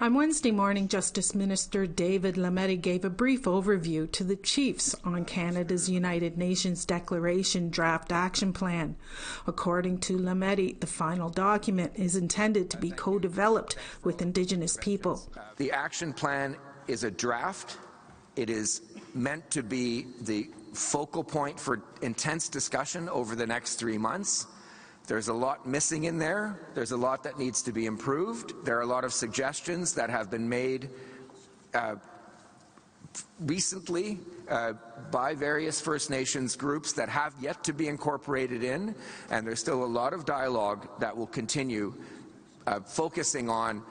On Wednesday morning, Justice Minister David Lametti gave a brief overview to the chiefs on Canada's United Nations Declaration Draft Action Plan. According to Lametti, the final document is intended to be co-developed with Indigenous people. The action plan is a draft. It is meant to be the focal point for intense discussion over the next 3 months. There's a lot missing in there. There's a lot that needs to be improved. There are a lot of suggestions that have been made recently by various First Nations groups that have yet to be incorporated in, and there's still a lot of dialogue that will continue focusing on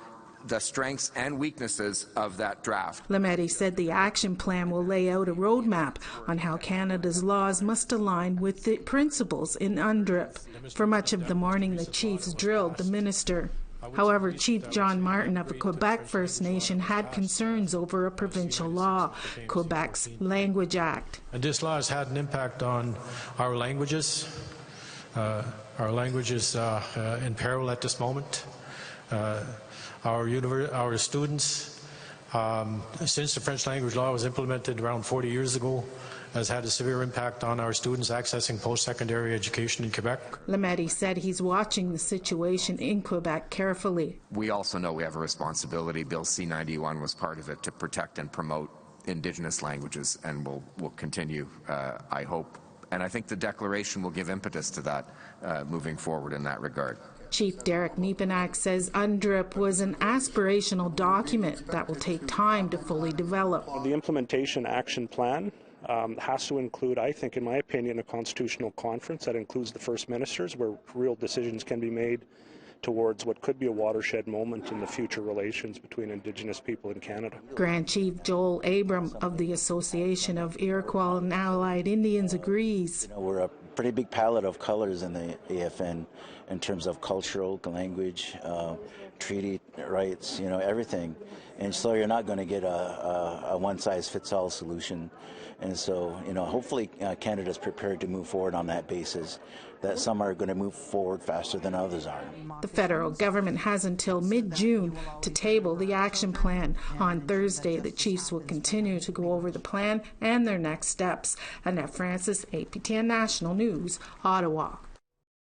the strengths and weaknesses of that draft. Lametti said the action plan will lay out a roadmap on how Canada's laws must align with the principles in UNDRIP. For much of the morning, the chiefs drilled the minister. However, Chief John Martin of the Quebec First Nation had concerns over a provincial law, Quebec's Language Act. And this law has had an impact on our languages. Our language is in peril at this moment. Our students, since the French language law was implemented around 40 years ago, has had a severe impact on our students accessing post-secondary education in Quebec. Lametti said he's watching the situation in Quebec carefully. We also know we have a responsibility. Bill C-91 was part of it to protect and promote Indigenous languages, and will continue, I hope. And I think the declaration will give impetus to that moving forward in that regard. Chief Derek Nepenak says UNDRIP was an aspirational document that will take time to fully develop. The implementation action plan has to include, I think, in my opinion, a constitutional conference that includes the First Ministers, where real decisions can be made towards what could be a watershed moment in the future relations between Indigenous people in Canada. Grand Chief Joel Abram of the Association of Iroquois and Allied Indians agrees. We're a pretty big palette of colors in the AFN in terms of cultural, language, treaty rights, everything. And so you're not going to get a one-size-fits-all solution. And so, hopefully Canada's prepared to move forward on that basis, that some are going to move forward faster than others are. The federal government has until mid-June to table the action plan. On Thursday, the chiefs will continue to go over the plan and their next steps. Annette Francis, APTN National News, Ottawa.